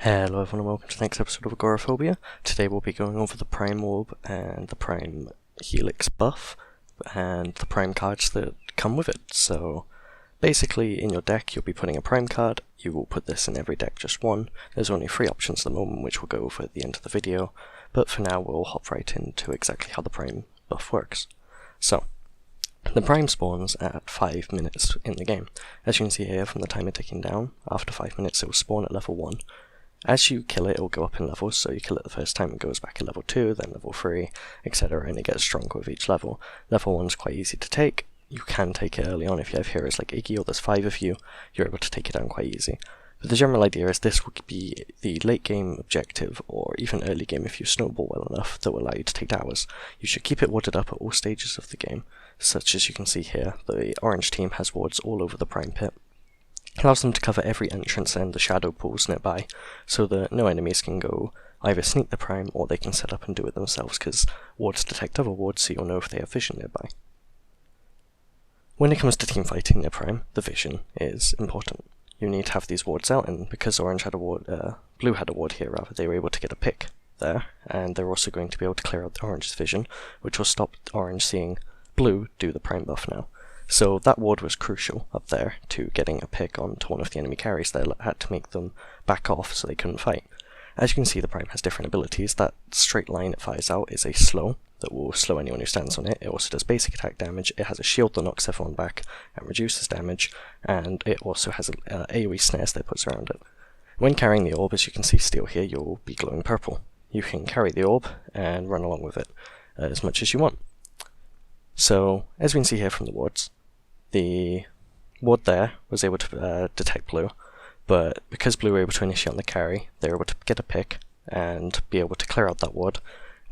Hello everyone and welcome to the next episode of Agoraphobia. Today we'll be going over the Prime Orb and the Prime Helix buff and the Prime cards that come with it. So basically in your deck you'll be putting a Prime card. You will put this in every deck, just one. There's only 3 options at the moment which we'll go over at the end of the video, but for now we'll hop right into exactly how the Prime buff works. So the Prime spawns at 5 minutes in the game. As you can see here from the timer ticking down, after 5 minutes it will spawn at level 1. As you kill it, it will go up in levels, so you kill it the first time, it goes back at level 2, then level 3, etc, and it gets stronger with each level. Level 1 is quite easy to take. You can take it early on if you have heroes like Iggy, or there's 5 of you, you're able to take it down quite easy. But the general idea is this will be the late game objective, or even early game if you snowball well enough, that will allow you to take towers. You should keep it warded up at all stages of the game, such as you can see here, the orange team has wards all over the Prime Pit. It allows them to cover every entrance and the shadow pools nearby, so that no enemies can go either sneak the Prime or they can set up and do it themselves, because wards detect other wards, so you'll know if they have vision nearby. When it comes to team fighting near Prime, the vision is important. You need to have these wards out, and because orange had a ward, blue had a ward here rather, they were able to get a pick there, and they're also going to be able to clear out the orange's vision, which will stop orange seeing blue do the Prime buff now. So that ward was crucial up there to getting a pick onto one of the enemy carries that had to make them back off so they couldn't fight. As you can see, the Prime has different abilities. That straight line it fires out is a slow that will slow anyone who stands on it. It also does basic attack damage, it has a shield that knocks everyone back and reduces damage, and it also has AoE snares that it puts around it. When carrying the orb, as you can see still here, you'll be glowing purple. You can carry the orb and run along with it as much as you want. So, as we can see here from the wards, the ward there was able to detect blue, but because blue were able to initiate on the carry, they were able to get a pick and be able to clear out that ward,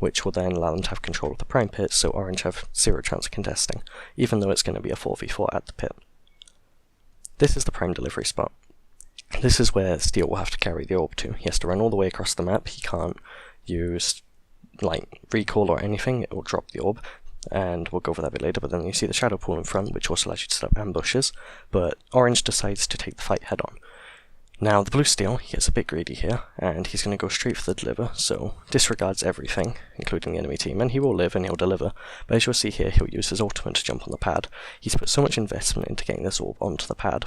which will then allow them to have control of the Prime Pit, so orange have 0 chance of contesting, even though it's going to be a 4v4 at the pit. This is the Prime delivery spot. This is where Steel will have to carry the orb to. He has to run all the way across the map. He can't use like recall or anything, it will drop the orb. And we'll go over that a bit later, but then you see the shadow pool in front, which also allows you to set up ambushes, but orange decides to take the fight head on. Now the blue Steel, he gets a bit greedy here, and he's going to go straight for the deliver, so disregards everything, including the enemy team, and he will live and he'll deliver, but as you'll see here, he'll use his ultimate to jump on the pad. He's put so much investment into getting this orb onto the pad.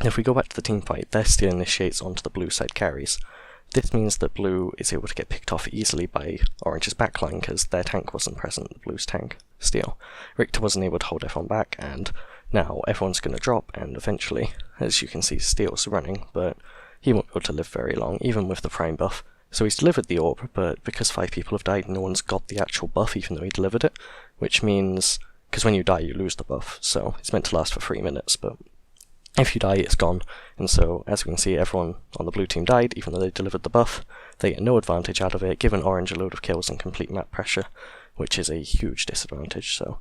If we go back to the team fight, their Steel initiates onto the blue side carries. This means that blue is able to get picked off easily by orange's backline because their tank wasn't present, the blue's tank, Steel. Richter wasn't able to hold everyone back, and now everyone's going to drop, and eventually, as you can see, Steel's running, but he won't be able to live very long, even with the Prime buff. So he's delivered the orb, but because 5 people have died, no one's got the actual buff even though he delivered it, which means, because when you die you lose the buff, so it's meant to last for 3 minutes, but if you die, it's gone, and so, as we can see, everyone on the blue team died, even though they delivered the buff. They get no advantage out of it, giving orange a load of kills and complete map pressure, which is a huge disadvantage, so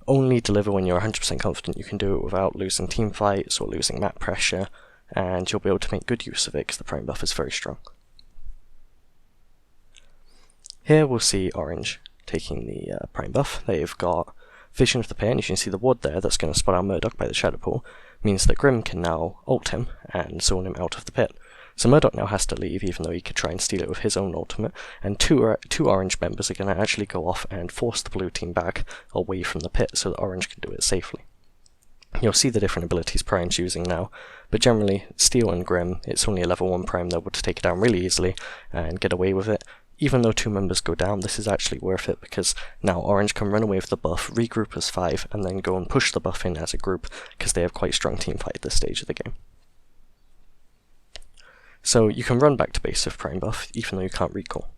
only deliver when you're 100% confident you can do it without losing team fights or losing map pressure, and you'll be able to make good use of it because the Prime buff is very strong. Here we'll see orange taking the Prime buff. They've got vision of the pit, and you can see the ward there that's going to spot out Murdoch by the shadow pool, means that Grim can now ult him and zone him out of the pit. So Murdoch now has to leave, even though he could try and steal it with his own ultimate, and two orange members are going to actually go off and force the blue team back away from the pit so that orange can do it safely. You'll see the different abilities Prime's using now, but generally, Steel and Grim, it's only a level 1 Prime, they're able to take it down really easily and get away with it. Even though 2 members go down, this is actually worth it because now orange can run away with the buff, regroup as 5, and then go and push the buff in as a group because they have quite strong team fight at this stage of the game. So you can run back to base with Prime buff, even though you can't recall.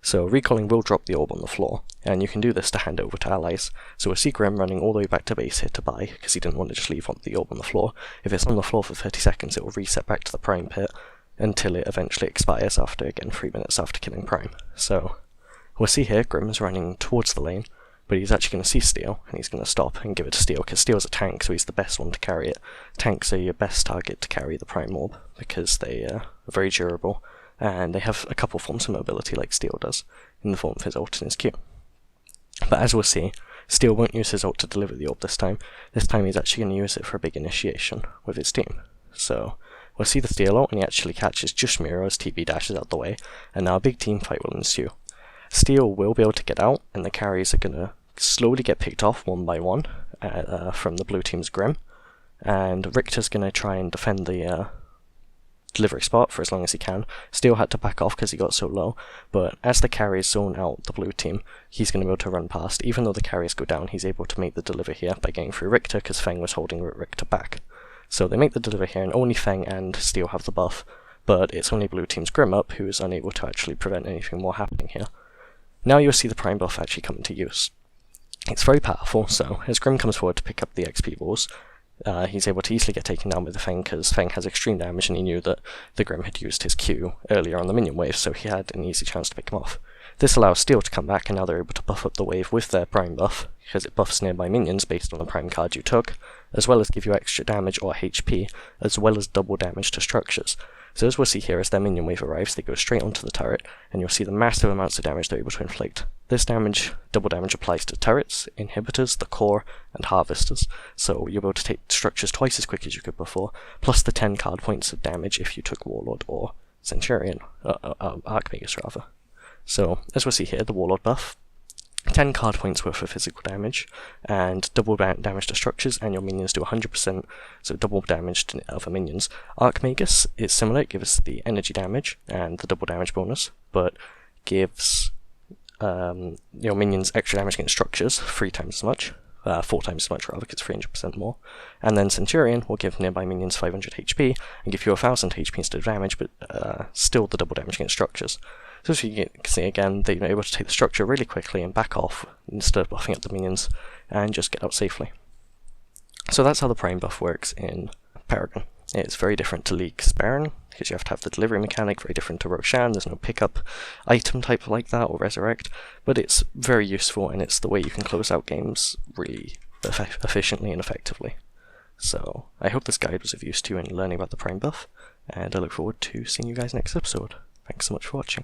So recalling will drop the orb on the floor, and you can do this to hand it over to allies. So we'll see Grim running all the way back to base here to buy, because he didn't want to just leave the orb on the floor. If it's on the floor for 30 seconds, it will reset back to the Prime pit, until it eventually expires after, again, 3 minutes after killing Prime. So we'll see here Grim is running towards the lane, but he's actually going to see Steel, and he's going to stop and give it to Steel, because Steel's a tank, so he's the best one to carry it. Tanks are your best target to carry the Prime Orb, because they are very durable, and they have a couple forms of mobility like Steel does, in the form of his ult and his Q. But as we'll see, Steel won't use his ult to deliver the orb this time. This time he's actually going to use it for a big initiation with his team. So We'll see the steal out, and he actually catches just Miro as TB dashes out the way, and now a big team fight will ensue. Steel will be able to get out, and the carries are going to slowly get picked off one by one from the blue team's Grim, and Richter's going to try and defend the delivery spot for as long as he can. Steel had to back off because he got so low, but as the carries zone out the blue team, he's going to be able to run past. Even though the carries go down, he's able to make the deliver here by getting through Richter because Feng was holding Richter back. So they make the deliver here, and only Feng and Steel have the buff, but it's only blue team's Grim up who is unable to actually prevent anything more happening here. Now you'll see the Prime buff actually come into use. It's very powerful, so as Grim comes forward to pick up the XP balls, he's able to easily get taken down with the Feng because Feng has extreme damage, and he knew that the Grim had used his Q earlier on the minion wave, so he had an easy chance to pick him off. This allows Steel to come back, and now they're able to buff up the wave with their Prime buff, because it buffs nearby minions based on the Prime card you took, as well as give you extra damage or HP, as well as double damage to structures. So as we'll see here, as their minion wave arrives, they go straight onto the turret, and you'll see the massive amounts of damage they're able to inflict. This damage, double damage, applies to turrets, inhibitors, the core, and harvesters, so you'll be able to take structures twice as quick as you could before, plus the 10 card points of damage if you took Warlord or Centurion, Archmagus rather. So, as we'll see here, the Warlord buff, 10 card points worth of physical damage, and double damage to structures, and your minions do 100%, so double damage to other minions. Archmagus is similar, it gives the energy damage and the double damage bonus, but gives your minions extra damage against structures, 3 times as much, 4 times as much rather, because 300% more. And then Centurion will give nearby minions 500 HP, and give you 1000 HP instead of damage, but still the double damage against structures. So as you can see again, they're able to take the structure really quickly and back off instead of buffing up the minions, and just get out safely. So that's how the Prime buff works in Paragon. It's very different to League's Baron, because you have to have the delivery mechanic, very different to Roshan, there's no pickup item type like that, or Resurrect, but it's very useful, and it's the way you can close out games really efficiently and effectively. So I hope this guide was of use to you in learning about the Prime buff, and I look forward to seeing you guys next episode. Thanks so much for watching.